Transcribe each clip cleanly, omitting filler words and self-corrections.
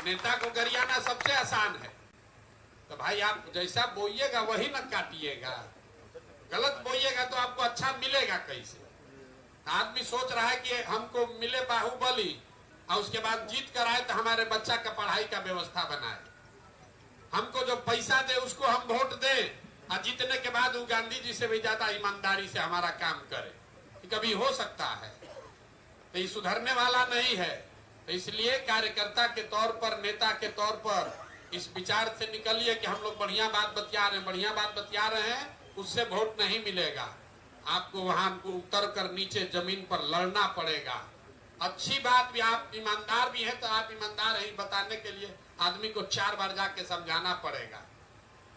नेता को गरियाना सबसे आसान है। तो भाई आप जैसा बोइएगा वही न काटिएगा। गलत बोइएगा तो आपको अच्छा मिलेगा कैसे? आदमी सोच रहा है कि हमको मिले बाहुबली और उसके बाद जीत कर आए तो हमारे बच्चा का पढ़ाई का व्यवस्था बनाए। हमको जो पैसा दे उसको हम वोट दें और जीतने के बाद वो गांधी जी से भी ज्यादा ईमानदारी से हमारा काम करे, कभी हो सकता है? तो ये सुधरने वाला नहीं है। तो इसलिए कार्यकर्ता के तौर पर, नेता के तौर पर इस विचार से निकलिए कि हम लोग बढ़िया बात बतिया रहे हैं, बढ़िया बात बतिया रहे हैं, उससे वोट नहीं मिलेगा। आपको वहां उतर कर नीचे जमीन पर लड़ना पड़ेगा। अच्छी बात भी, आप ईमानदार भी हैं तो आप ईमानदार हैं बताने के लिए आदमी को 4 बार जाके समझाना पड़ेगा।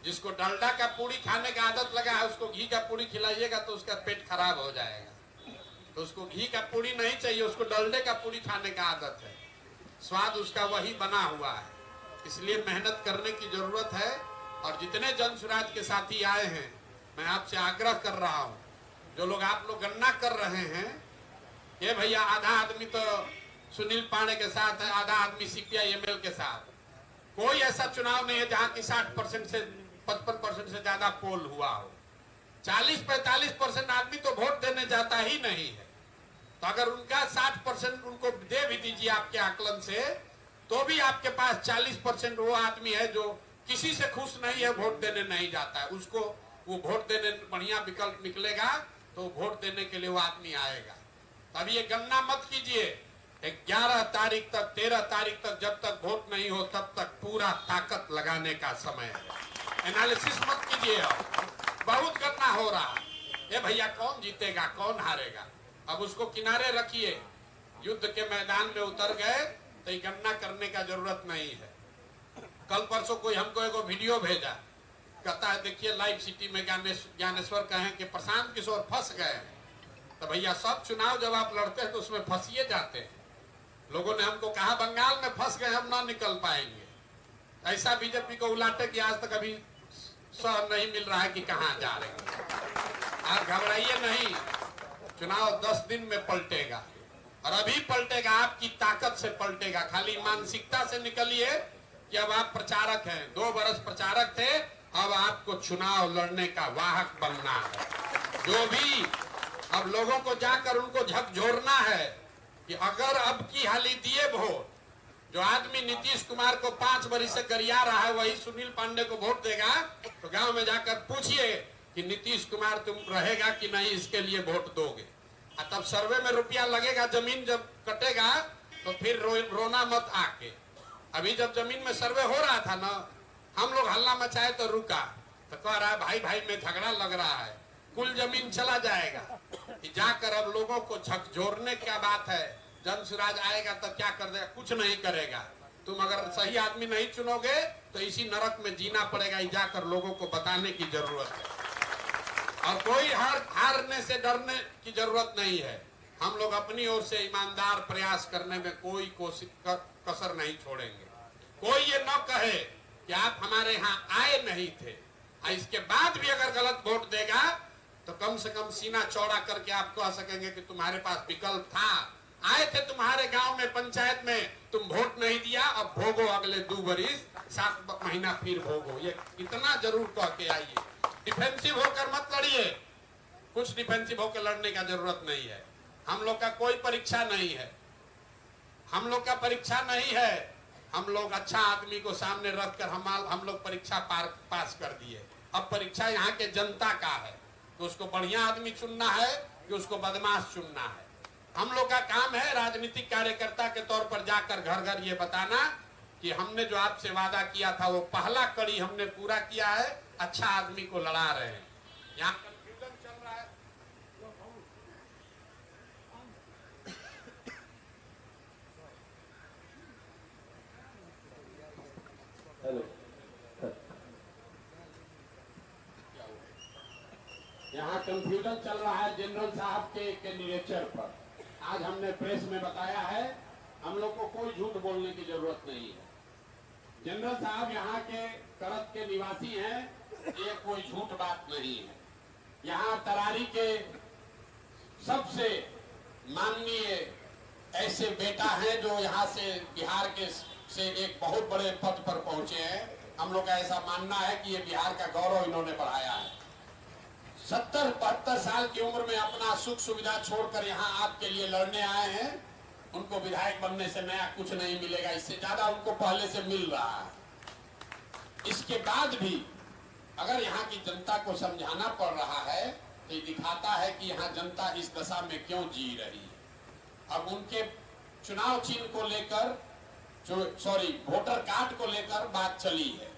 जिसको डलडा का पूरी खाने का आदत लगा है उसको घी का पूरी खिलाइएगा तो उसका पेट खराब हो जाएगा। तो उसको घी का पूरी नहीं चाहिए, उसको डलडे का पूरी खाने का आदत है। स्वाद उसका वही बना हुआ है। इसलिए मेहनत करने की जरूरत है। और जितने जन स्वराज के साथी आए हैं, मैं आपसे आग्रह कर रहा हूं, जो लोग आप लोग गणना कर रहे हैं, ये भैया आधा आदमी तो सुनील पांडे के साथ है, आधा आदमी CPI-ML के साथ। कोई ऐसा चुनाव नहीं है जहां की 60% से 55% से ज्यादा पोल हुआ हो। 40-45% आदमी तो वोट देने जाता ही नहीं है। तो अगर उनका 60% उनको दे भी दीजिए आपके आकलन से, तो भी आपके पास 40% वो आदमी है जो किसी से खुश नहीं है, वोट देने नहीं जाता है। उसको वो वोट देने बढ़िया विकल्प निकलेगा तो वोट देने के लिए वो आदमी आएगा। अब ये गणना मत कीजिए 11 तारीख तक, 13 तारीख तक, जब तक वोट नहीं हो तब तक पूरा ताकत लगाने का समय है। एनालिसिस मत कीजिए। बहुत गणना हो रहा है। ये भैया कौन जीतेगा, कौन हारेगा, अब उसको किनारे रखिए। युद्ध के मैदान में उतर गए तो ये गणना करने का जरूरत नहीं है। कल परसों कोई हमको एगो वीडियो भेजा, कहता है देखिए लाइव सिटी में ज्ञानेश्वर कहें कि प्रशांत किशोर फंस गए। तो भैया सब चुनाव जब आप लड़ते हैं तो उसमें फंसिए जाते हैं। लोगों ने हमको कहा बंगाल में फंस गए, हम ना निकल पाएंगे। ऐसा बीजेपी को उलाटे कि आज तक अभी सह नहीं मिल रहा है कि कहां जा रहे हैं। आप घबराइए नहीं, चुनाव 10 दिन में पलटेगा और अभी पलटेगा, आपकी ताकत से पलटेगा। खाली मानसिकता से निकलिए कि अब आप प्रचारक हैं, 2 बरस प्रचारक थे, अब आपको चुनाव लड़ने का वाहक बनना है। जो भी अब लोगों को जाकर उनको झकझोरना है कि अगर अब की हाली दिए वोट, जो आदमी नीतीश कुमार को 5 बरस से गरिया रहा है वही सुनील पांडे को वोट देगा, तो गांव में जाकर पूछिए कि नीतीश कुमार तुम रहेगा कि नहीं, इसके लिए वोट दोगे। तब सर्वे में रुपया लगेगा, जमीन जब कटेगा तो फिर रोना मत आके। अभी जब जमीन में सर्वे हो रहा था ना, हम लोग हल्ला मचाए तो रुका, तो कह रहा है भाई भाई में झगड़ा लग रहा है, कुल जमीन चला जाएगा। जाकर अब लोगों को झकझोरने क्या बात है। जन स्वराज आएगा तो क्या कर देगा, कुछ नहीं करेगा। तुम अगर सही आदमी नहीं चुनोगे तो इसी नरक में जीना पड़ेगा। जाकर लोगों को बताने की जरूरत है। और कोई हारने से डरने की जरूरत नहीं है। हम लोग अपनी ओर से ईमानदार प्रयास करने में कोई कसर नहीं छोड़ेंगे। कोई ये न कहे कि आप हमारे यहाँ आए नहीं थे, इसके बाद भी अगर गलत वोट देगा तो कम से कम सीना चौड़ा करके आप कह सकेंगे कि तुम्हारे पास विकल्प था, आए थे तुम्हारे गांव में, पंचायत में, तुम वोट नहीं दिया, अब भोगो अगले 2 बरिस, 7 महीना फिर भोगो। ये इतना जरूर कह के आइए। डिफेंसिव होकर मत लड़िए, कुछ डिफेंसिव होकर लड़ने का जरूरत नहीं है। हम लोग का कोई परीक्षा नहीं है, हम लोग का परीक्षा नहीं है। हम लोग अच्छा आदमी को सामने रखकर हम लोग परीक्षा पास कर दिए। अब परीक्षा यहाँ के जनता का है तो उसको बढ़िया आदमी चुनना है कि उसको बदमाश चुनना है। हम लोग का काम है राजनीतिक कार्यकर्ता के तौर पर जाकर घर घर ये बताना कि हमने जो आपसे वादा किया था वो पहला कड़ी हमने पूरा किया है, अच्छा आदमी को लड़ा रहे हैं। यहाँ कंफ्यूजन चल रहा है। हेलो, यहाँ कंफ्यूजन चल रहा है जनरल साहब के कैंडिडेचर पर। आज हमने प्रेस में बताया है, हम लोग को कोई झूठ बोलने की जरूरत नहीं है। जनरल साहब यहाँ के करत के निवासी हैं, ये कोई झूठ बात नहीं है। यहाँ तरारी के सबसे माननीय ऐसे बेटा हैं जो यहाँ से बिहार के से एक बहुत बड़े पद पर पहुंचे हैं। हम लोग का ऐसा मानना है कि ये बिहार का गौरव इन्होंने बढ़ाया है। 70-72 साल की उम्र में अपना सुख सुविधा छोड़कर यहाँ आपके लिए लड़ने आए हैं। उनको विधायक बनने से नया कुछ नहीं मिलेगा, इससे ज्यादा उनको पहले से मिल रहा है। इसके बाद भी अगर यहाँ की जनता को समझाना पड़ रहा है तो ये दिखाता है कि यहाँ जनता इस दशा में क्यों जी रही है। अब उनके चुनाव चिन्ह को लेकर वोटर कार्ड को लेकर बात चली है।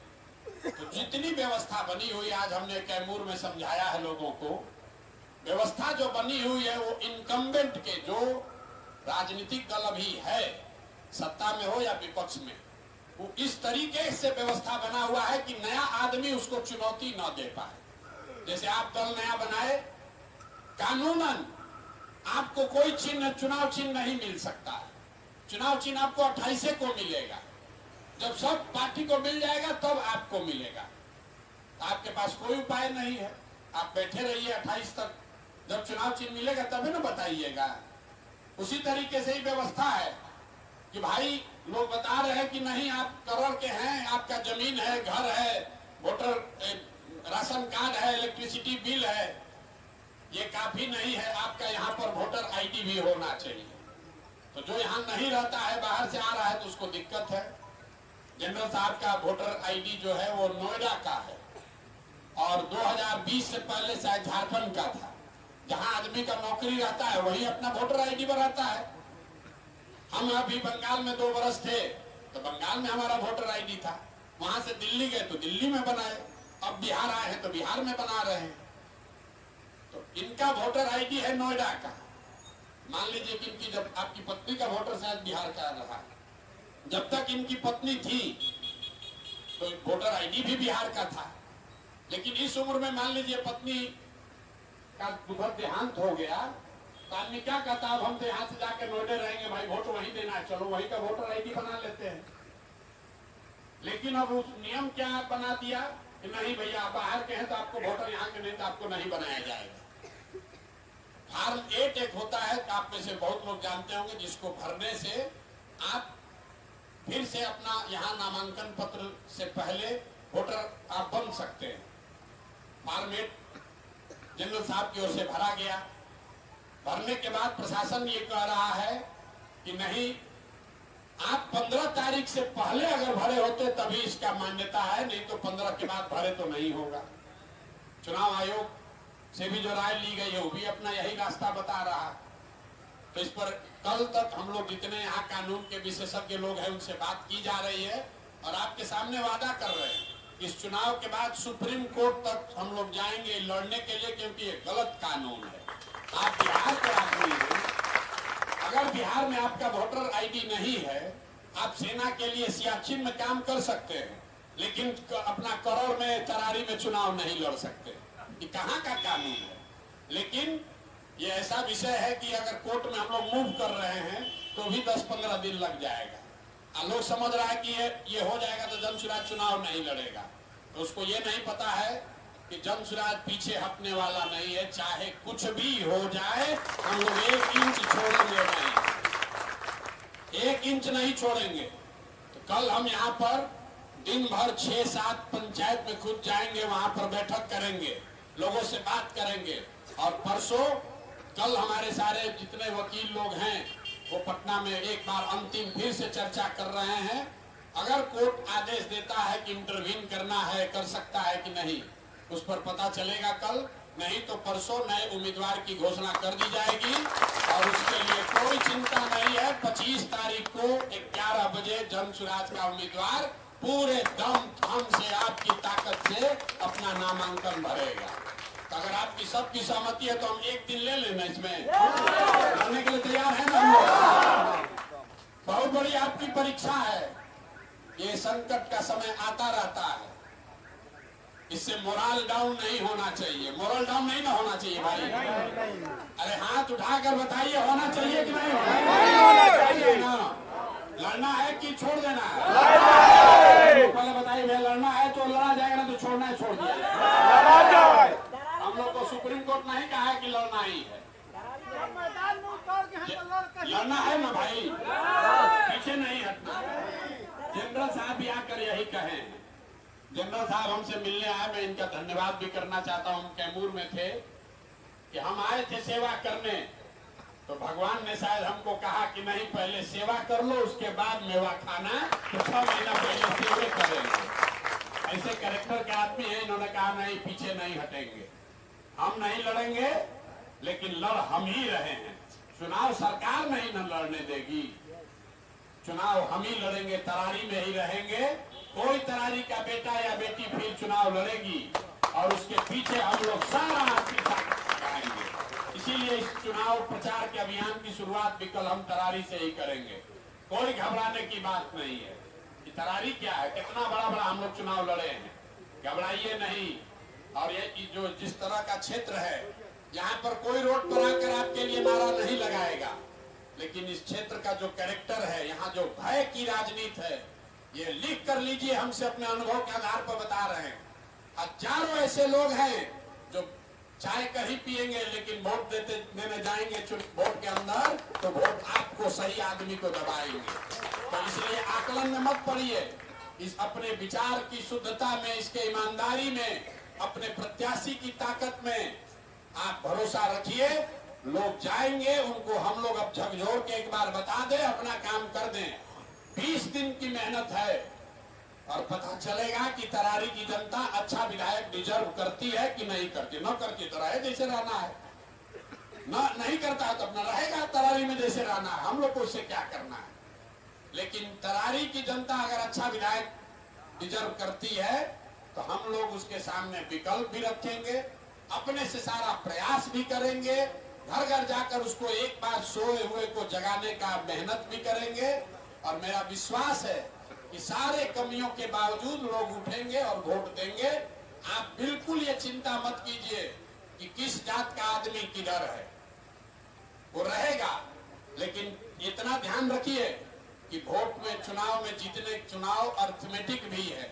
तो जितनी व्यवस्था बनी हुई, आज हमने कैमूर में समझाया है लोगों को, व्यवस्था जो बनी हुई है वो इनकम्बेंट के, जो राजनीतिक दल अभी है सत्ता में हो या विपक्ष में, वो इस तरीके से व्यवस्था बना हुआ है कि नया आदमी उसको चुनौती न दे पाए। जैसे आप दल नया बनाए, कानूनन आपको कोई चिन्ह, चुनाव चिन्ह नहीं मिल सकता है। चुनाव चिन्ह आपको 28 को मिलेगा। जब सब पार्टी को मिल जाएगा तब आपको मिलेगा। आपके पास कोई उपाय नहीं है, आप बैठे रहिए 28 तक। जब चुनाव चिन्ह मिलेगा तभी ना बताइएगा। उसी तरीके से ही व्यवस्था है कि भाई लोग बता रहे हैं कि नहीं, आप करोड़ के हैं, आपका जमीन है, घर है, वोटर राशन कार्ड है, इलेक्ट्रिसिटी बिल है, ये काफी नहीं है, आपका यहाँ पर वोटर आईडी भी होना चाहिए। तो जो यहाँ नहीं रहता है, बाहर से आ रहा है, तो उसको दिक्कत है। जनरल साहब का वोटर आईडी जो है वो नोएडा का है और 2020 से पहले शायद झारखंड का था। जहां आदमी का नौकरी रहता है वही अपना वोटर आईडी बनाता है। हम अभी बंगाल में 2 वर्ष थे तो बंगाल में हमारा वोटर आईडी था, वहां से दिल्ली गए तो दिल्ली में बनाए, अब बिहार आए हैं तो बिहार में बना रहे हैं। तो इनका वोटर आईडी है नोएडा का। मान लीजिए कि इनकी, जब आपकी पत्नी का वोटर शायद बिहार का रहा, जब तक इनकी पत्नी थी तो वोटर आईडी भी बिहार का था। लेकिन इस उम्र में मान लीजिए पत्नी का दुखद देहांत हो गया तो आदमी क्या कहता है, अब हम तो यहाँ से जाके नोएडा रहेंगे, भाई वोट वहीं देना है, चलो वहीं का वोटर आईडी बना लेते हैं। लेकिन अब उस नियम क्या बना दिया कि नहीं भैया, आप बाहर के हैं तो आपको वोटर यहाँ के नहीं, तो आपको नहीं बनाया जाएगा। फॉर्म 8 एक होता है, आप में से बहुत लोग जानते होंगे, जिसको भरने से आप फिर से अपना यहाँ नामांकन पत्र से पहले वोटर आप बन सकते हैं। फॉर्म 8 जनरल साहब की ओर से भरा गया। भरने के बाद प्रशासन ये कह रहा है कि नहीं, आप 15 तारीख से पहले अगर भरे होते तभी इसका मान्यता है, नहीं तो 15 के बाद भरे तो नहीं होगा। चुनाव आयोग से भी जो राय ली गई है वो भी अपना यही रास्ता बता रहा। तो इस पर कल तक हम लोग जितने यहाँ कानून के विशेषज्ञ लोग हैं उनसे बात की जा रही है और आपके सामने वादा कर रहे हैं इस चुनाव के बाद सुप्रीम कोर्ट तक हम लोग जाएंगे लड़ने के लिए, क्योंकि ये गलत कानून है। आप बिहार के आदमी हैं, अगर बिहार में आपका वोटर आईडी नहीं है, आप सेना के लिए सियाचिन में काम कर सकते हैं, लेकिन अपना करोड़ में तरारी में चुनाव नहीं लड़ सकते। ये कहाँ का कानून है? लेकिन ये ऐसा विषय है कि अगर कोर्ट में हम लोग मूव कर रहे हैं तो भी 10-15 दिन लग जाएगा। लोग समझ रहा है कि ये हो जाएगा तो जनसुराज चुनाव नहीं लड़ेगा। तो उसको ये नहीं पता है कि जनसुराज पीछे हटने वाला नहीं है, चाहे कुछ भी हो जाए हम लोग 1 इंच छोड़ेंगे नहीं, 1 इंच नहीं छोड़ेंगे। तो कल हम यहाँ पर दिन भर 6-7 पंचायत में खुद जाएंगे, वहां पर बैठक करेंगे, लोगों से बात करेंगे और परसों कल हमारे सारे जितने वकील लोग हैं वो पटना में एक बार अंतिम फिर से चर्चा कर रहे हैं। अगर कोर्ट आदेश देता है कि इंटरवीन करना है, कर सकता है कि नहीं, उस पर पता चलेगा कल। नहीं तो परसों नए उम्मीदवार की घोषणा कर दी जाएगी और उसके लिए कोई चिंता नहीं है। 25 तारीख को 11 बजे जनसुराज का उम्मीदवार पूरे दम से आपकी ताकत से अपना नामांकन भरेगा। तो अगर आपकी सबकी सहमति है तो हम 1 दिन ले लेना, इसमें करने के लिए तैयार है ना हम लोग? बहुत बड़ी आपकी परीक्षा है, ये संकट का समय आता रहता है, इससे मोरल डाउन नहीं होना चाहिए। मोरल डाउन नहीं ना होना चाहिए भाई। अरे हाथ उठाकर बताइए, होना चाहिए कि नहीं होना चाहिए ना? लड़ना है कि छोड़ देना है? पहले बताइए भैया, लड़ना है तो लड़ा जाएगा, ना तो छोड़ना है छोड़ दिया। हम लोग को सुप्रीम कोर्ट नहीं कहा है कि लड़ना ही है, लड़ना है ना भाई, पीछे नहीं हटना। साहब भी आकर यही कहे। जनरल साहब हमसे मिलने आए, मैं इनका धन्यवाद भी करना चाहता हूं। कैमूर में थे कि हम आए थे सेवा करने, तो भगवान ने शायद हमको कहा कि नहीं पहले सेवा कर लो, उसके बाद मेवा खाना। तो 6 महीना पहले सेवा करेंगे। ऐसे कैरेक्टर के आदमी हैं। इन्होंने कहा नहीं, पीछे नहीं हटेंगे, हम नहीं लड़ेंगे, लेकिन लड़ हम ही रहे हैं। चुनाव सरकार नहीं न लड़ने देगी, चुनाव हम ही लड़ेंगे, तरारी में ही रहेंगे। कोई तरारी का बेटा या बेटी फिर चुनाव लड़ेगी और उसके पीछे हम लोग सारा लगाएंगे। इसीलिए इस चुनाव प्रचार के अभियान की शुरुआत भी कल हम तरारी से ही करेंगे। कोई घबराने की बात नहीं है। कि तरारी क्या है, कितना बड़ा बड़ा हम लोग चुनाव लड़े हैं, घबराइए नहीं। और ये जो जिस तरह का क्षेत्र है, यहाँ पर कोई रोड पर आकर आपके लिए नारा नहीं लगाएगा, लेकिन इस क्षेत्र का जो कैरेक्टर है, यहाँ जो भय की राजनीति है, ये लिख कर लीजिए, हमसे अपने अनुभव के आधार पर बता रहे हैं। हजारों ऐसे लोग हैं जो चाय कहीं पिएंगे, लेकिन वोट देने जाएंगे वोट के अंदर, तो वोट आपको सही आदमी को दबाएंगे। तो इसलिए आकलन में मत पड़िए। इस अपने विचार की शुद्धता में, इसके ईमानदारी में, अपने प्रत्याशी की ताकत में आप भरोसा रखिए। लोग जाएंगे, उनको हम लोग अब झकझोर के एक बार बता दें, अपना काम कर दें। 20 दिन की मेहनत है और पता चलेगा कि तरारी की जनता अच्छा विधायक डिजर्व करती है कि नहीं करती। न करती तो रहे जैसे रहना है, न नहीं करता तो अपना रहेगा तरारी में जैसे रहना है। हम लोग को उससे क्या करना है। लेकिन तरारी की जनता अगर अच्छा विधायक डिजर्व करती है तो हम लोग उसके सामने विकल्प भी रखेंगे, अपने से सारा प्रयास भी करेंगे, घर घर जाकर उसको एक बार सोए हुए को जगाने का मेहनत भी करेंगे। और मेरा विश्वास है कि सारे कमियों के बावजूद लोग उठेंगे और वोट देंगे। आप बिल्कुल ये चिंता मत कीजिए कि किस जात का आदमी किधर है, वो रहेगा। लेकिन इतना ध्यान रखिए कि वोट में, चुनाव में जीतने, चुनाव अर्थमेटिक भी है।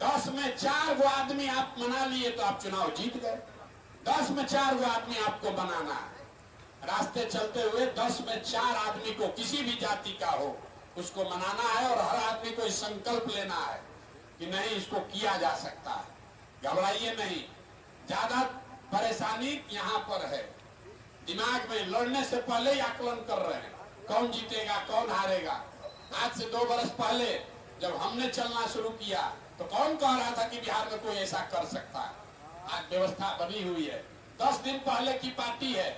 10 में 4 वो आदमी आप मना लिए तो आप चुनाव जीत गए। 10 में 4 वो आदमी आपको बनाना है। रास्ते चलते हुए 10 में 4 आदमी को, किसी भी जाति का हो, उसको मनाना है। और हर आदमी को इस संकल्प लेना है कि नहीं, इसको किया जा सकता है। घबराइए नहीं। ज्यादा परेशानी यहाँ पर है, दिमाग में लड़ने से पहले ही आकलन कर रहे हैं, कौन जीतेगा कौन हारेगा। आज से 2 बरस पहले जब हमने चलना शुरू किया तो कौन कह रहा था कि बिहार में कोई ऐसा कर सकता है। आज व्यवस्था बनी हुई है। 10 दिन पहले की पार्टी है।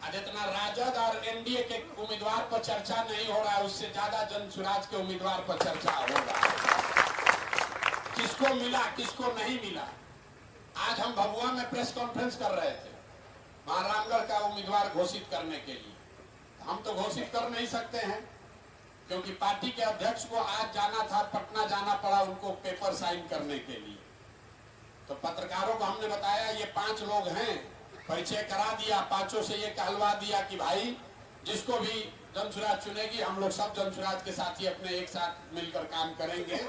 आज इतना राजद और एनडीए के उम्मीदवार पर चर्चा नहीं हो रहा है, उससे ज्यादा जनसुराज के उम्मीदवार पर चर्चा हो रहा है। किसको मिला किसको नहीं मिला। आज हम भभुआ में प्रेस कॉन्फ्रेंस कर रहे थे वहां रामगढ़ का उम्मीदवार घोषित करने के लिए। हम तो घोषित कर नहीं सकते हैं क्योंकि पार्टी के अध्यक्ष को आज जाना था, पटना जाना पड़ा उनको पेपर साइन करने के लिए। तो पत्रकारों को हमने बताया ये 5 लोग हैं, परिचय करा दिया। 5 से ये कहलवा दिया कि भाई जिसको भी जनसुराज चुनेगी, हम लोग सब जनसुराज के साथी अपने एक साथ मिलकर काम करेंगे।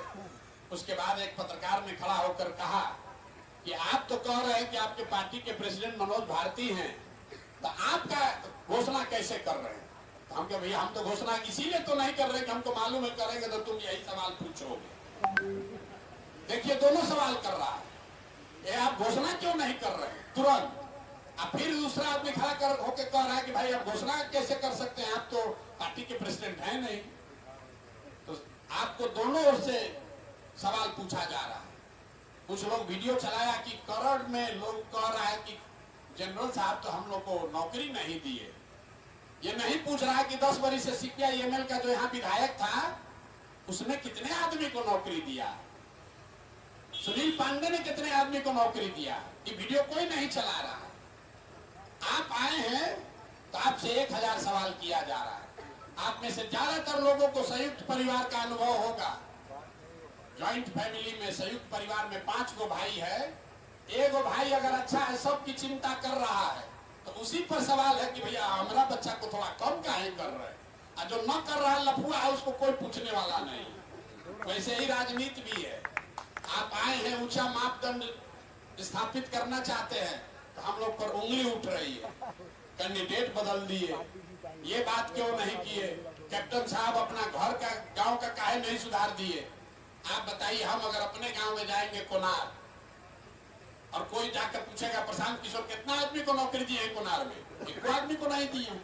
उसके बाद एक पत्रकार ने खड़ा होकर कहा कि आप तो कह रहे हैं कि आपके पार्टी के प्रेसिडेंट मनोज भारती हैं, तो आपका घोषणा कैसे कर रहे हैं। तो हम कहे भैया हम तो घोषणा इसीलिए तो नहीं कर रहे कि हमको मालूम है करेंगे तो तुम यही सवाल पूछोगे। देखिए दोनों सवाल कर रहा है, ये आप घोषणा क्यों नहीं कर रहे हैं तुरंत। अब फिर दूसरा आदमी खड़ा कर होकर कह रहा है कि भाई आप घोषणा कैसे कर सकते हैं, आप तो पार्टी के प्रेसिडेंट हैं नहीं। तो आपको दोनों ओर से सवाल पूछा जा रहा है। कुछ लोग वीडियो चलाया कि करोड़ में लोग कह रहा है कि जनरल साहब तो हम लोग को नौकरी नहीं दिए। ये नहीं पूछ रहा है कि 10 बरी से CPI-ML का जो यहाँ विधायक था उसने कितने आदमी को नौकरी दिया, सुनील पांडे ने कितने आदमी को नौकरी दिया। ये वीडियो कोई नहीं चला रहा है। आप आए हैं तो आपसे 1000 सवाल किया जा रहा है। आप में से ज्यादातर लोगों को संयुक्त परिवार का अनुभव होगा। जॉइंट फैमिली में, संयुक्त परिवार में 5 गो भाई है। एक भाई अगर अच्छा है, सबकी चिंता कर रहा है, तो उसी पर सवाल है कि भैया हमारा बच्चा को थोड़ा कम काहे कर रहे हैं। और जो न कर रहा है लफुआ है, उसको कोई पूछने वाला नहीं। वैसे ही राजनीति भी है। आप आए हैं, ऊंचा मापदंड स्थापित करना चाहते हैं, तो हम लोग पर उंगली उठ रही है। कैंडिडेट बदल दिए, ये बात क्यों नहीं किए। कैप्टन साहब अपना घर का गांव का काहे नहीं सुधार दिए? आप बताइए, हम अगर अपने गांव में जाएंगे कोनार और कोई जाकर पूछेगा प्रशांत किशोर कितना आदमी को नौकरी दी है कोनार में, एक आदमी को नहीं दी है,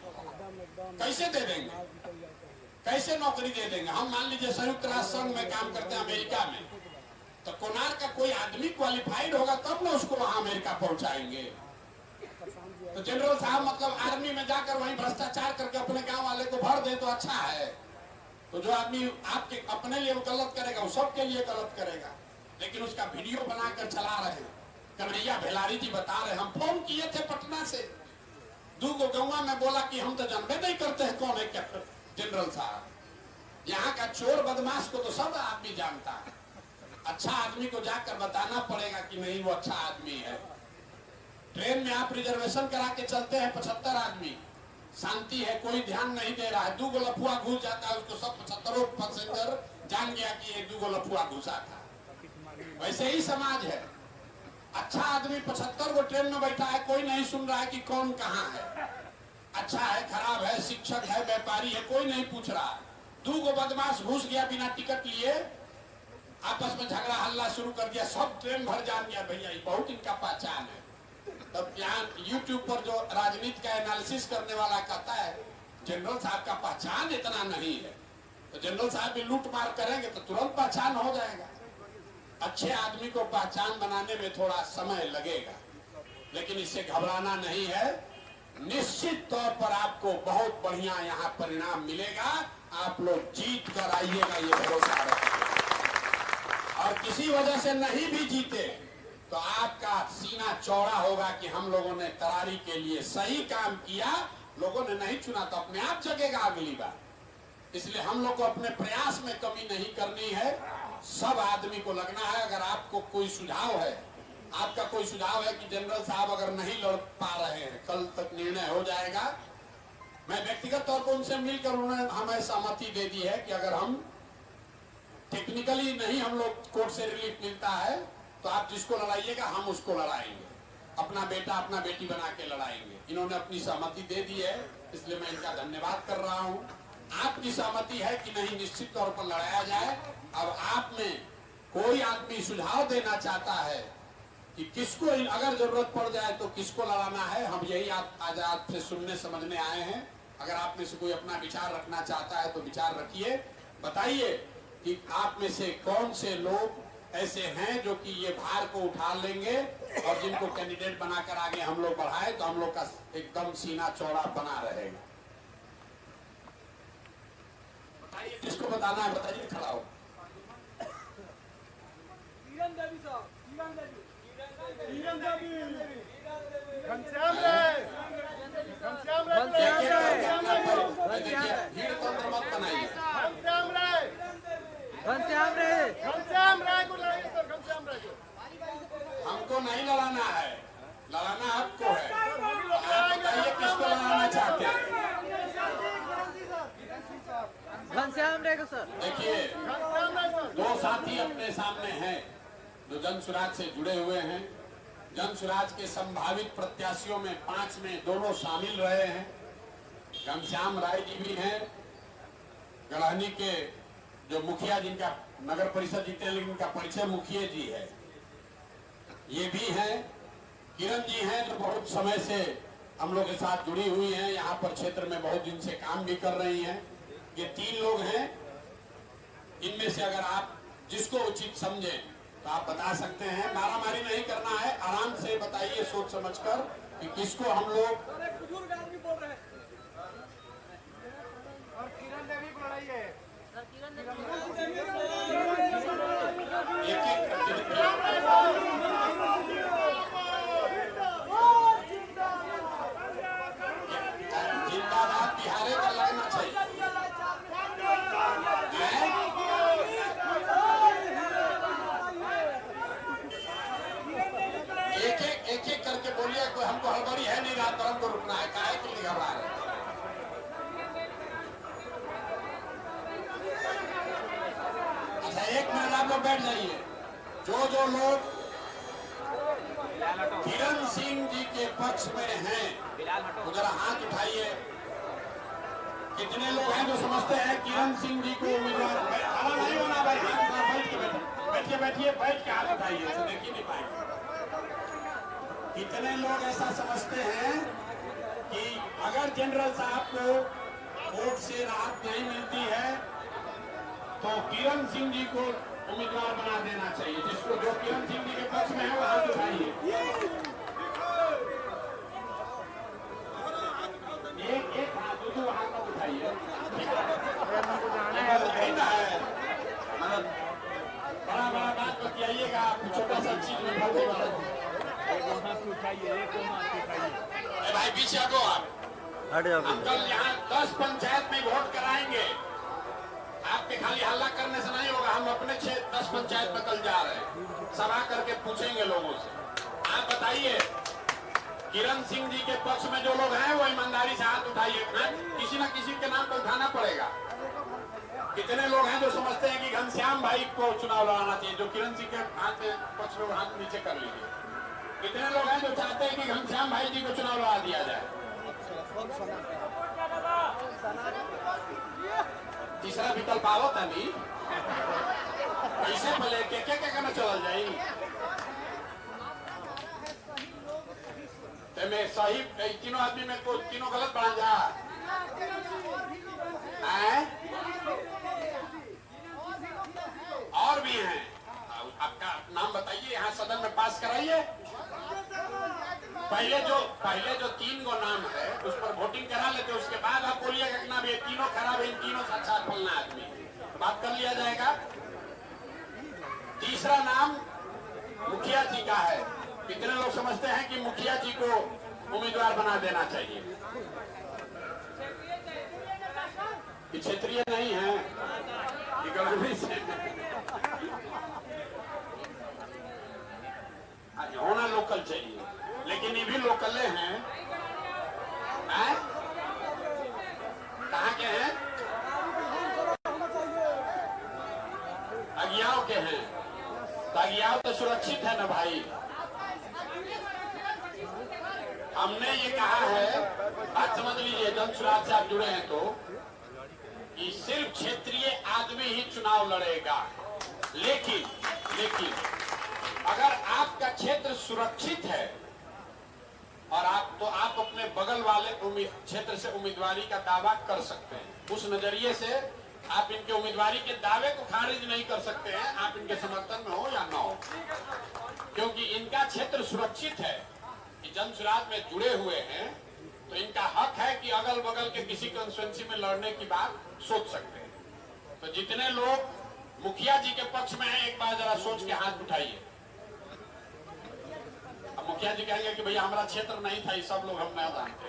कैसे दे देंगे? कैसे नौकरी दे देंगे? हम मान लीजिए संयुक्त राष्ट्र संघ में काम करते हैं अमेरिका में, तो कोनार का कोई आदमी क्वालिफाइड होगा तब ना उसको वहां अमेरिका पहुंचाएंगे। तो जनरल साहब मतलब आर्मी में जाकर वहीं भ्रष्टाचार करके अपने गांव वाले को भर दे तो अच्छा है। तो जो आदमी आपके अपने लिए गलत करेगा वो सबके लिए गलत करेगा। लेकिन उसका वीडियो बनाकर चला रहे हैं। कन्हैया भेलारी जी बता रहे, हम फोन किए थे पटना से, 2 गौवा में बोला कि हम तो जानते नहीं करते हैं कौन है कैप्टन जनरल साहब। यहाँ का चोर बदमाश को तो सब आदमी जानता है, अच्छा आदमी को जाकर बताना पड़ेगा कि नहीं वो अच्छा आदमी है। ट्रेन में आप रिजर्वेशन करा के चलते हैं 75 आदमी, शांति है, कोई ध्यान नहीं दे रहा है, 2 लफुआ घुस जाता है, उसको सब 75 पैसेंजर जान गया कि ये 2 लफुआ घुसा था। वैसे ही समाज है, अच्छा आदमी 75 को ट्रेन में बैठा है, कोई नहीं सुन रहा है कि कौन कहाँ है, अच्छा है खराब है, शिक्षक है व्यापारी है, कोई नहीं पूछ रहा। 2 बदमाश घुस गया बिना टिकट लिए, आपस में झगड़ा हल्ला शुरू कर दिया, सब ट्रेन भर जान गया भैया ये बहुत इनका पहचान है। तब यहाँ यूट्यूब पर जो राजनीति का एनालिसिस करने वाला कहता है जनरल साहब का पहचान इतना नहीं है, तो जनरल साहब भी लूट मार करेंगे तो तुरंत पहचान हो जाएगा। अच्छे आदमी को पहचान बनाने में थोड़ा समय लगेगा, लेकिन इससे घबराना नहीं है। निश्चित तौर पर आपको बहुत बढ़िया यहाँ परिणाम मिलेगा, आप लोग जीत कर आइएगा, ये भरोसा रखिए। और किसी वजह से नहीं भी जीते तो आपका सीना चौड़ा होगा कि हम लोगों ने तरारी के लिए सही काम किया, लोगों ने नहीं चुना तो अपने आप जगेगा अगली बार। इसलिए हम लोग को अपने प्रयास में कमी नहीं करनी है, सब आदमी को लगना है। अगर आपको कोई सुझाव है, आपका कोई सुझाव है कि जनरल साहब अगर नहीं लड़ पा रहे हैं, कल तक निर्णय हो जाएगा, मैं व्यक्तिगत तौर पर उनसे मिलकर उन्होंने हमें सहमति दे दी है कि अगर हम टेक्निकली नहीं हम लोग कोर्ट से रिलीफ मिलता है तो आप जिसको लड़ाइएगा हम उसको लड़ाएंगे, अपना बेटा अपना बेटी बना के लड़ाएंगे। इन्होंने अपनी सहमति दे दी है, इसलिए मैं इनका धन्यवाद कर रहा हूँ। आपकी सहमति है कि नहीं निश्चित तौर पर लड़ाया जाए। अब आप में कोई आदमी सुझाव देना चाहता है कि किसको अगर जरूरत पड़ जाए तो किसको लड़ाना है, हम यही आज आपसे सुनने समझने आए हैं। अगर आप में से कोई अपना विचार रखना चाहता है तो विचार रखिए, बताइए कि आप में से कौन से लोग ऐसे हैं जो कि ये भार को उठा लेंगे और जिनको कैंडिडेट बनाकर आगे हम लोग बढ़ाए तो हम लोग का एकदम सीना चौड़ा बना रहेगा। बताइए किसको बताना है, बताइए, खड़ा हो। भीड़ तंत्र मत बनाइए। हमको नहीं लड़ाना है, लड़ाना आपको है। आप बताइए किसको लड़ाना चाहते हैं। घनश्याम रहेगा सर। देखिए 2 साथी अपने सामने हैं जो जन सुराज से जुड़े हुए हैं। जन सुराज के संभावित प्रत्याशियों में 5 में दोनों शामिल रहे हैं। घनश्याम राय जी भी हैं, गढ़हनी के जो मुखिया जिनका नगर परिषद जीते लेकिन उनका परिचय मुखिया जी है, ये भी हैं। किरण जी हैं जो बहुत समय से हम लोग के साथ जुड़ी हुई हैं, यहाँ पर क्षेत्र में बहुत दिन से काम भी कर रही हैं। ये 3 लोग हैं। इनमें से अगर आप जिसको उचित समझे तो आप बता सकते हैं। मारामारी नहीं करना है, आराम से बताइए सोच समझकर कि किसको हम लोग। जिंदाबाद बिहारे का लगना चाहिए। एक एक करके बोलिए, कोई हमको हड़बड़ी है नहीं, रात भर हमको रुकना है, काहे के लिए घबरा रहे हैं। अच्छा 1 मिनट आप लोग बैठ जाइए। जो लोग किरण सिंह जी के पक्ष में हैं वो जरा हाथ उठाइए। कितने लोग हैं जो समझते हैं किरण सिंह जी को उम्मीदवार? खड़ा नहीं होना भाई, बैठिए बैठ के हाथ उठाइए, देख ही नहीं पाएंगे। कितने लोग ऐसा समझते हैं कि अगर जनरल साहब को वोट से राहत नहीं मिलती है तो किरण सिंह जी को उम्मीदवार बना देना चाहिए? जिसको जो किरण सिंह जी के पक्ष में है वो हाथ उठाइए। एक हाथ दो हाथ में उठाइए। मतलब बड़ा बात बतियाइएगा, छोटा सा चीज में भाई पीछे हटो आप। हम कल यहाँ 10 पंचायत में वोट कराएंगे, आपके खाली हल्ला करने से नहीं होगा। हम अपने 10 पंचायत में कल जा रहे हैं, सभा करके पूछेंगे लोगों से। आप बताइए किरण सिंह जी के पक्ष में जो लोग हैं वो ईमानदारी से हाथ उठाइए। किसी न किसी के नाम पर उठाना पड़ेगा। कितने लोग हैं जो समझते हैं कि घनश्याम भाई को चुनाव लड़ाना चाहिए? जो किरण सिंह के हाथ पक्ष में हाथ नीचे कर लीजिए। कितने लोग हैं जो चाहते हैं कि घनश्याम भाई जी को चुनाव लड़ा दिया जाए? तीसरा विकल्प आवत है नहीं, ऐसे पहले क्या करना चल जाए मैं सही तीनों आदमी में को तीनों गलत बना जा। और भी हैं, आपका नाम बताइए, यहाँ सदन में पास कराइए। पहले जो 3 गो नाम है उस पर वोटिंग करा लेते, उसके बाद आप बोलिएगा कि ना ये तीनों खराब है, इन तीनों से अच्छा फलना आदमी, बात कर लिया जाएगा। तीसरा नाम मुखिया जी का है। कितने लोग समझते हैं कि मुखिया जी को उम्मीदवार बना देना चाहिए? क्षेत्रीय नहीं है, होना लोकल चाहिए, लेकिन ये भी लोकले हैं। कहाँ के हैं? अगियाव के हैं। तो अगियाव तो सुरक्षित है ना भाई। हमने ये कहा है, बात समझ लीजिए, जनसुराज से आप जुड़े हैं तो, कि सिर्फ क्षेत्रीय आदमी ही चुनाव लड़ेगा। लेकिन अगर आपका क्षेत्र सुरक्षित है और आप अपने बगल वाले क्षेत्र से उम्मीदवारी का दावा कर सकते हैं। उस नजरिए से आप इनके उम्मीदवारी के दावे को खारिज नहीं कर सकते हैं, आप इनके समर्थन में हो या ना हो, क्योंकि इनका क्षेत्र सुरक्षित है। जनसुराज में जुड़े हुए हैं तो इनका हक है कि अगल बगल के किसी कंस्टिट्यूएंसी में लड़ने की बात सोच सकते हैं। तो जितने लोग मुखिया जी के पक्ष में हैं, एक बार जरा सोच के हाथ उठाइए। अब मुखिया जी कहेंगे कि भैया हमारा क्षेत्र नहीं था, ये सब लोग हम नहीं जानते।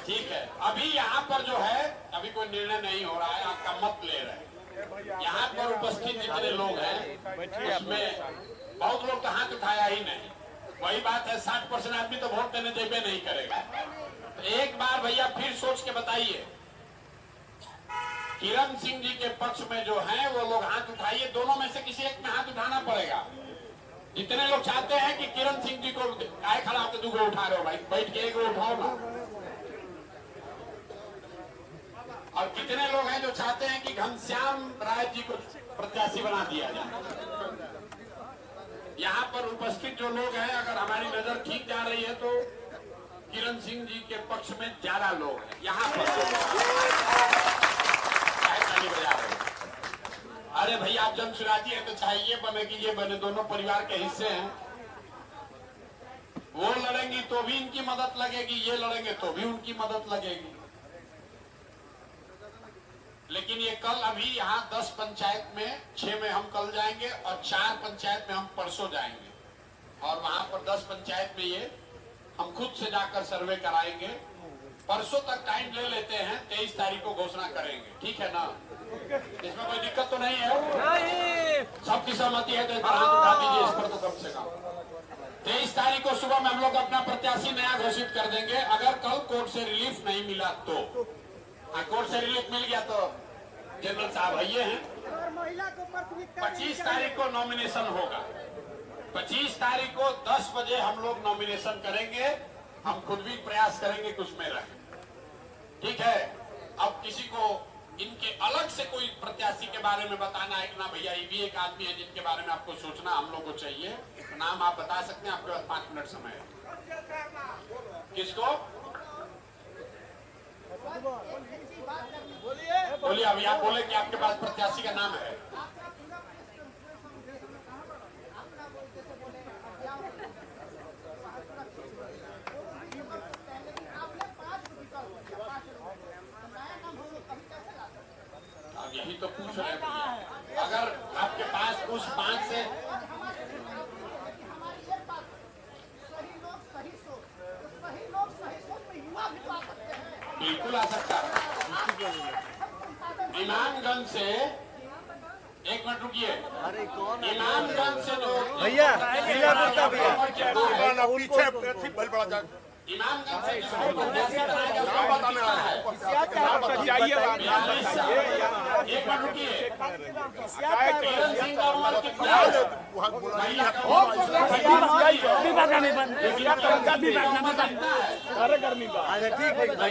ठीक है, अभी यहाँ पर जो है, अभी कोई निर्णय नहीं हो रहा है, आपका मत ले रहे हैं। यहाँ पर उपस्थित जितने लोग हैं उसमें बहुत लोग तो हाथ उठाया ही नहीं। वही बात है, 60% आदमी तो वोट देने देवे नहीं करेगा। तो एक बार भैया फिर सोच के बताइए, किरण सिंह जी के पक्ष में जो हैं वो लोग हाथ उठाइए। दोनों में से किसी एक में हाथ उठाना पड़ेगा। जितने लोग चाहते हैं कि किरण सिंह जी को आए खड़ा होकर 2 गो उठा रहे हो भाई, बैठ के 1 गो उठाओ ना। और कितने लोग हैं जो चाहते हैं कि घनश्याम राय जी को प्रत्याशी बना दिया जाए? यहाँ पर उपस्थित जो लोग हैं, अगर हमारी नजर ठीक जा रही है तो किरण सिंह जी के पक्ष में ज्यादा लोग हैं। यहाँ पर बजा रहे हैं। अरे भैया आप जनसुराजी है तो चाहे ये बने कि ये बने, दोनों परिवार के हिस्से हैं। वो लड़ेंगी तो भी इनकी मदद लगेगी, ये लड़ेंगे तो भी उनकी मदद लगेगी। लेकिन ये कल अभी यहाँ 10 पंचायत में 6 में हम कल जाएंगे और 4 पंचायत में हम परसों जाएंगे, और वहां पर 10 पंचायत में ये हम खुद से जाकर सर्वे कराएंगे। परसों तक टाइम ले लेते हैं, 23 तारीख को घोषणा करेंगे, ठीक है ना? इसमें कोई दिक्कत तो नहीं है? सबकी सहमति है तो एक बार हाथ उठा दीजिए इस पर तो कम से कम। 23 तारीख को सुबह में हम लोग अपना प्रत्याशी नया घोषित कर देंगे, अगर कल कोर्ट से रिलीफ नहीं मिला तो। कोर्ट से रिलीफ मिल गया तो जनरल साहब आइए हैं। 25 तारीख को नॉमिनेशन होगा। 25 तारीख को 10 बजे हम लोग नॉमिनेशन करेंगे। हम खुद भी प्रयास करेंगे कि उसमें रहें। ठीक है, अब किसी को इनके अलग से कोई प्रत्याशी के बारे में बताना है कि ना भैया ये भी एक आदमी है जिनके बारे में आपको सोचना हम लोग को चाहिए, तो नाम आप बता सकते हैं, आपके पास 5 मिनट समय है। किसको बोलिए, अभी आप बोले कि आपके पास प्रत्याशी का नाम है। अब यही तो पूछ रहे हैं भैया, अगर आपके पास उस 5 से बिल्कुल आ सकता है। इमामगंज से, एक मिनट रुकिए, अरे कौन है? इमामगंज से लोग भैया भैया बोलता भैया पीछे बड़ा जाग इमामगंज से किसको प्रत्याशी बनाया गया उसका पता नहीं है। एक मिनट रुकिए, किरण सिंह का उम्र कितना है? महिला का अच्छा ठीक है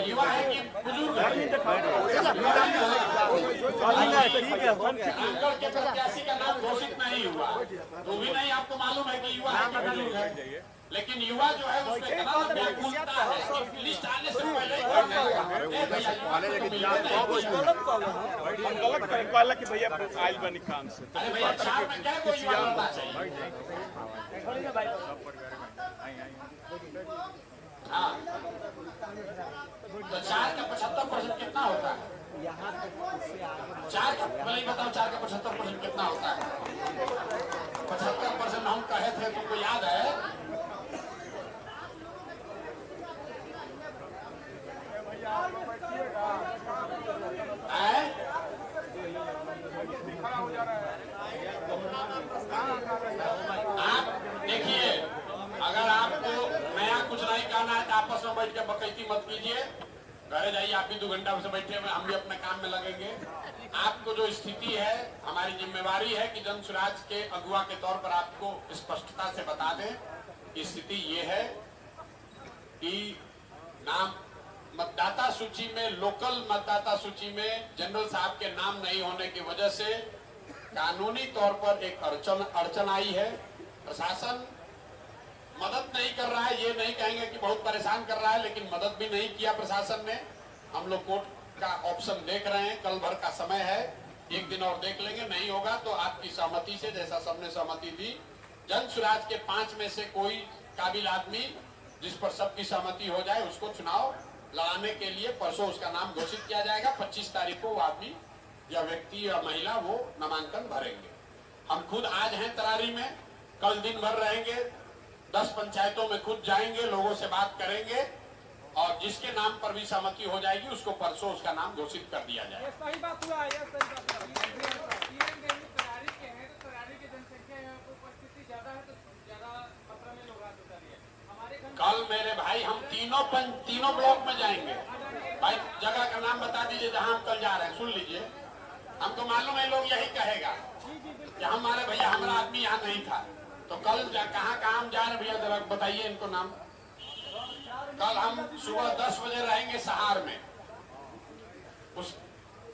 युवा है कि बुजुर्ग है? ठीक है हो गया। अंकल के प्रत्याशी का नाम घोषित नहीं हुआ, तो भी नहीं आपको मालूम है कि युवा है कि बुजुर्ग है, लेकिन युवा जो है उसमें इतना व्याकुलता है कि लिस्ट आने से पहले ही गलत कि भैया आइल बनी काम से अरे भैया 4 में क्या कोई युवा होना चाहिए। हाँ, तो 4 का 75% कितना होता है? 4 का पहले बताओ, 4 का 75% कितना होता है? 75% हम कहे थे, तुमको याद है? आप देखिए, अगर आपको नया कुछ नहीं करना है तो आपस में बैठ के बकैती मत कीजिए, घरे जाइए, आप भी 2 घंटा उसे बैठे हुए, हम भी अपने काम में लगेंगे। आपको जो स्थिति है, हमारी जिम्मेवारी है कि जन स्वराज के अगुवा के तौर पर आपको स्पष्टता से बता दें कि स्थिति ये है कि नाम मतदाता सूची में, लोकल मतदाता सूची में जनरल साहब के नाम नहीं होने की वजह से कानूनी तौर पर एक अड़चन आई है। प्रशासन मदद नहीं कर रहा है, ये नहीं कहेंगे कि बहुत परेशान कर रहा है, लेकिन मदद भी नहीं किया प्रशासन ने। हम लोग कोर्ट का ऑप्शन देख रहे हैं, कल भर का समय है, 1 दिन और देख लेंगे, नहीं होगा तो आपकी सहमति से, जैसा सबने सहमति दी, जन स्वराज के 5 में से कोई काबिल आदमी जिस पर सबकी सहमति हो जाए उसको चुनाव लड़ाने के लिए परसों उसका नाम घोषित किया जाएगा। 25 तारीख को वो आदमी या व्यक्ति या महिला वो नामांकन भरेंगे। हम खुद आज हैं तरारी में, कल दिन भर रहेंगे, 10 पंचायतों में खुद जाएंगे, लोगों से बात करेंगे और जिसके नाम पर भी सहमति हो जाएगी उसको परसों उसका नाम घोषित कर दिया जाएगा। ये सही बात हुआ है, ये सही बात हुआ। तरारी के हैं तो तरारी की जनसंख्या उपस्थिति ज्यादा है तो ज्यादा मात्रा में लोग रात उतारिए। कल मेरे भाई हम तीनों ब्लॉक में जाएंगे। भाई जगह का नाम बता दीजिए जहां हम कल जा रहे हैं, सुन लीजिए। हमको मालूम है लोग यही कहेगा कि हमारे भैया हमारा आदमी यहाँ नहीं था, तो कल कहाँ हम जा रहे हैं भैया, जरा बताइए इनको नाम। कल हम सुबह 10 बजे रहेंगे सहार में,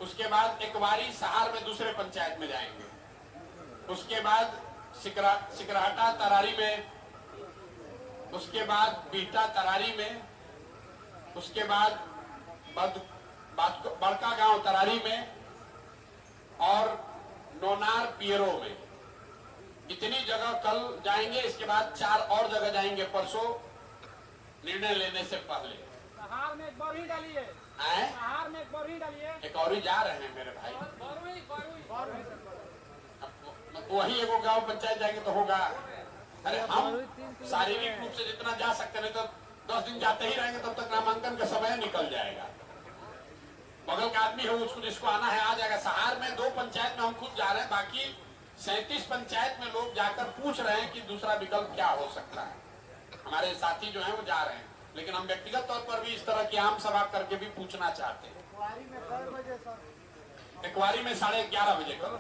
उसके बाद एकवारी सहार में दूसरे पंचायत में जाएंगे, उसके बाद सिकराहटा तरारी में, उसके बाद बीटा तरारी में, उसके बाद बड़का गांव तरारी में और नोनार पियरो में। इतनी जगह कल जाएंगे, इसके बाद 4 और जगह जाएंगे परसों निर्णय लेने से पहले। सहार में एक बार ही डालिए, सहार में एक बार ही डालिए। एक और ही जा रहे हैं मेरे भाई, वही एगो गांव पंचायत जाएंगे तो होगा। अरे हम शारीरिक रूप से जितना जा सकते हैं, तो 10 दिन जाते ही रहेंगे, तब तक नामांकन का समय निकल जाएगा। बगल का आदमी है उसको जिसको आना है आ जाएगा। सहार में 2 पंचायत में हम खुद जा रहे हैं, बाकी 37 पंचायत में लोग जाकर पूछ रहे हैं कि दूसरा विकल्प क्या हो सकता है। हमारे साथी जो हैं वो जा रहे हैं, लेकिन हम व्यक्तिगत तौर पर भी इस तरह की आम सभा करके भी पूछना चाहते हैं। एकवारी में 11:30 बजे करो,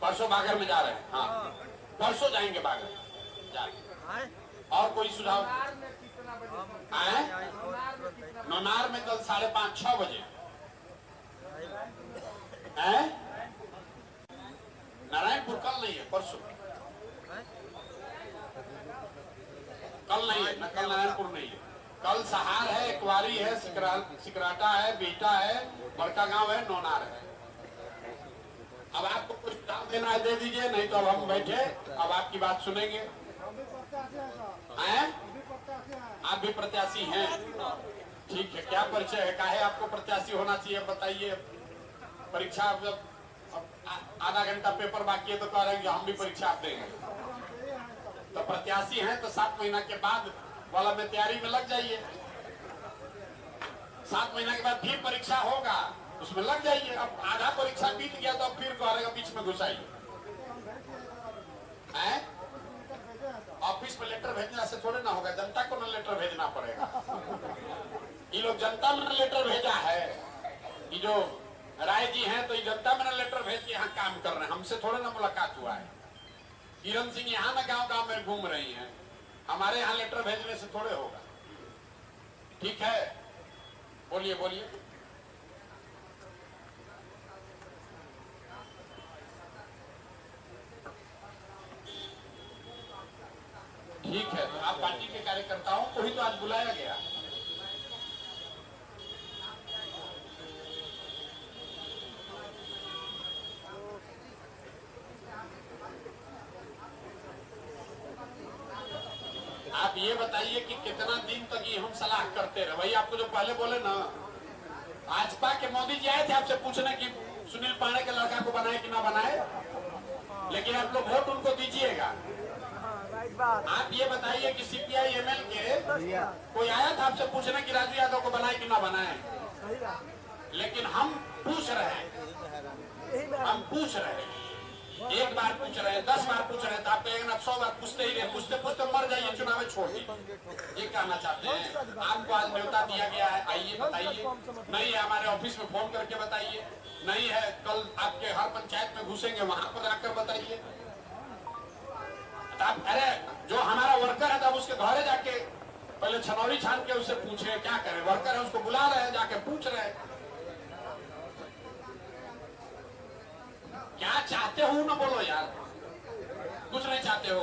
परसों बागर में जा रहे हैं। हाँ, परसों जाएंगे बागर जाएंगे। और कोई सुझाव? कितना बजे सर? आए नौनार में कितना नौनार में कल 5:30-6 बजे हैं? नारायणपुर कल नहीं है, परसों। कल नहीं है ना, कल नारायणपुर नहीं है। कल सहार है, एकवारी है, सिकराटा है, बीटा है, बड़का गांव है, नौनार है। अब आपको कुछ दाम देना है दे दीजिए, नहीं तो अब हम बैठे अब आपकी बात सुनेंगे। हैं? आप भी प्रत्याशी हैं? ठीक है, क्या परिचय है, काहे आपको प्रत्याशी होना चाहिए बताइए। परीक्षा अब आधा घंटा पेपर बाकी है तो कह रहे हैं कि हम भी परीक्षा आप देंगे। तो प्रत्याशी हैं तो 7 महीना के बाद वाला में तैयारी में लग जाइए। 7 महीना के बाद फिर परीक्षा होगा, उसमें लग जाइए। अब आधा परीक्षा बीत गया तो अब फिर कह रहे बीच में घुसाइए। ऑफिस में लेटर भेजने से थोड़े ना होगा, जनता को ना लेटर भेजना पड़ेगा। ये लोग जनता में लेटर भेजा है, ये जो राय जी हैं तो ये जनता में लेटर भेज के यहाँ काम कर रहे हैं, हमसे थोड़े ना मुलाकात हुआ है। किरण सिंह यहाँ ना गांव गांव में घूम रही हैं, हमारे यहाँ लेटर भेजने से थोड़े होगा। ठीक है, बोलिए बोलिए। ठीक है, तो आप पार्टी के कार्यकर्ताओं को ही तो आज बुलाया गया। आप ये बताइए कि कितना दिन तक ये हम सलाह करते रहे। वही आपको जो पहले बोले ना, भाजपा के मोदी जी आए थे आपसे पूछने की सुनील पांडे के लड़का को बनाए कि ना बनाए, लेकिन आप लोग वोट उनको दीजिएगा। आप ये बताइए कि सीपीआई एमएल के कोई आया था आपसे पूछने की राजू यादव को बनाए कि ना बनाए, लेकिन हम पूछ रहे हैं, हम पूछ रहे हैं। एक बार पूछ रहे हैं, 10 बार पूछ रहे हैं, तो आप कहेंगे ना 100 बार पूछते ही रहे, पूछते पूछते मर जाइए, चुनाव छोड़ दीजिए। ये कहना चाहते हैं। आपको आज न्योता दिया गया है, आइए बताइए। नहीं है हमारे ऑफिस में फोन करके बताइए, नहीं है कल आपके हर पंचायत में घुसेंगे वहां पर आकर बताइए। आप अरे जो हमारा वर्कर है तब उसके घरे जाके पहले छनौरी छान के उससे पूछे, क्या करें, वर्कर है उसको बुला रहे हैं, जाके पूछ रहे हैं क्या चाहते हो ना बोलो यार, कुछ नहीं चाहते हो।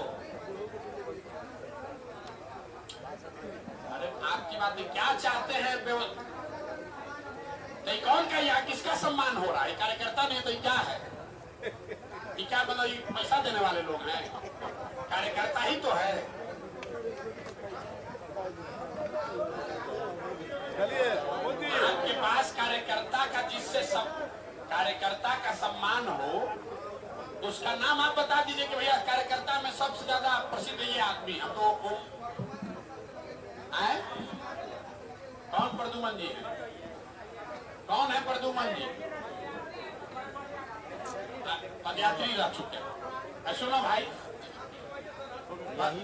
अरे आपकी बात नहीं, क्या चाहते हैं तो कौन का यहाँ किसका सम्मान हो रहा है, कार्यकर्ता नहीं तो क्या है, ये क्या मतलब ये पैसा देने वाले लोग हैं, कार्यकर्ता ही तो है। आपके पास कार्यकर्ता का जिससे सब कार्यकर्ता का सम्मान हो उसका नाम आप बता दीजिए कि भैया कार्यकर्ता में सबसे ज्यादा प्रसिद्ध ये आदमी हम तो आए। कौन प्रद्युमन जी है, कौन है प्रद्युमन जी? पदयात्री रह चुके हैं, सुनो भाई,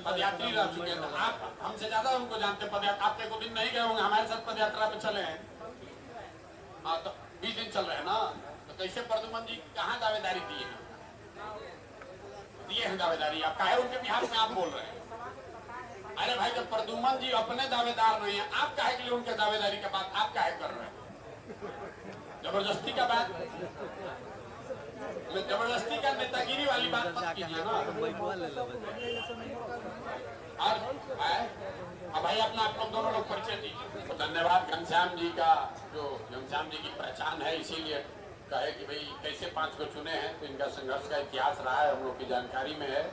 पदयात्री रह चुके हैं। तो आप हमसे ज्यादा उनको जानते। पदयात्रा आप एक दिन नहीं गए होंगे, हमारे साथ पदयात्रा पे चले हैं। हाँ तो 20 दिन चल रहे हैं ना, तो कैसे प्रद्युमन जी कहाँ दावेदारी दिए हैं? दिए हैं दावेदारी, आप काहे उनके बिहार में आप बोल रहे हैं? अरे भाई जब प्रद्युमन जी अपने दावेदार नहीं है, आप काहे के लिए उनके दावेदारी के बाद आप काहे कर रहे हैं? जबरदस्ती का बात, जबरदस्ती का नेतागिरी वाली बात मत कीजिए ना। और भाई अपना आप लोग दोनों लोग परिचय दीजिए। तो धन्यवाद घनश्याम जी का, जो घनश्याम जी की पहचान है, इसीलिए कहे कि भाई कैसे 5 को चुने हैं, तो इनका संघर्ष का इतिहास रहा है, हम लोग की जानकारी में है।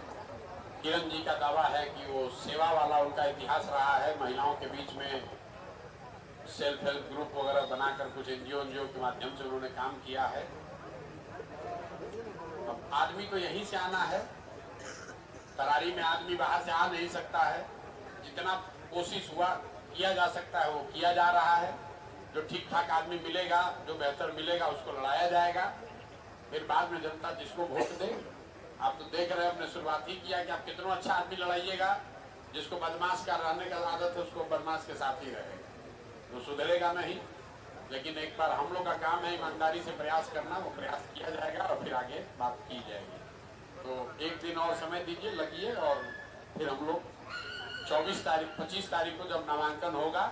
किरण जी का दावा है कि वो सेवा वाला उनका इतिहास रहा है, महिलाओं के बीच में सेल्फ हेल्प ग्रुप वगैरह बनाकर कुछ एनजीओ के माध्यम से उन्होंने काम किया है। अब आदमी को यहीं से आना है, तरारी में आदमी बाहर से आ नहीं सकता है। जितना कोशिश हुआ किया जा सकता है वो किया जा रहा है। जो ठीक ठाक आदमी मिलेगा, जो बेहतर मिलेगा, उसको लड़ाया जाएगा। फिर बाद में जनता जिसको वोट दे। आप तो देख रहे हैं, हमने शुरुआत ही किया कि आप कितना अच्छा आदमी लड़ाइएगा, जिसको बदमाश का रहने का आदत है उसको बदमाश के साथ ही रहेगा, वो सुधरेगा नहीं। लेकिन एक बार हम लोग का काम है ईमानदारी से प्रयास करना, वो प्रयास किया जाएगा और फिर आगे बात की जाएगी। तो एक दिन और समय दीजिए, लगिए और फिर हम लोग 24 तारीख 25 तारीख को जब नामांकन होगा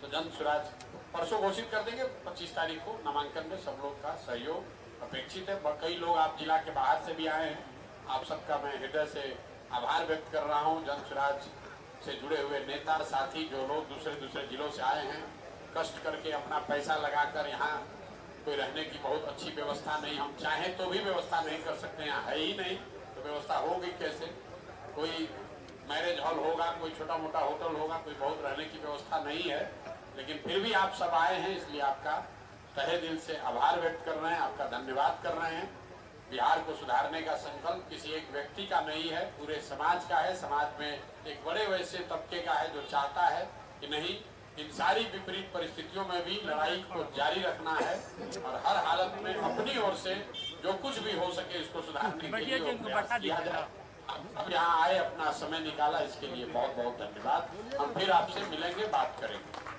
तो जन स्वराज परसों घोषित कर देंगे। 25 तारीख को नामांकन में सब लोग का सहयोग अपेक्षित है। कई लोग आप जिला के बाहर से भी आए हैं, आप सबका मैं हृदय से आभार व्यक्त कर रहा हूँ। जन स्वराज से जुड़े हुए नेता साथी जो लोग दूसरे दूसरे जिलों से आए हैं, कष्ट करके अपना पैसा लगाकर यहाँ कोई रहने की बहुत अच्छी व्यवस्था नहीं, हम चाहें तो भी व्यवस्था नहीं कर सकते, यहाँ है ही नहीं तो व्यवस्था होगी कैसे। कोई मैरिज हॉल होगा, कोई छोटा मोटा होटल होगा, कोई बहुत रहने की व्यवस्था नहीं है, लेकिन फिर भी आप सब आए हैं, इसलिए आपका तहे दिल से आभार व्यक्त कर रहे हैं, आपका धन्यवाद कर रहे हैं। बिहार को सुधारने का संकल्प किसी एक व्यक्ति का नहीं है, पूरे समाज का है। समाज में एक बड़े वैसे तबके का है जो चाहता है कि नहीं, इन सारी विपरीत परिस्थितियों में भी लड़ाई को जारी रखना है और हर हालत में अपनी ओर से जो कुछ भी हो सके इसको सुधारने के लिए प्रयास किया जाए। अब यहाँ आए, अपना समय निकाला, इसके लिए बहुत बहुत धन्यवाद। हम फिर आपसे मिलेंगे, बात करेंगे।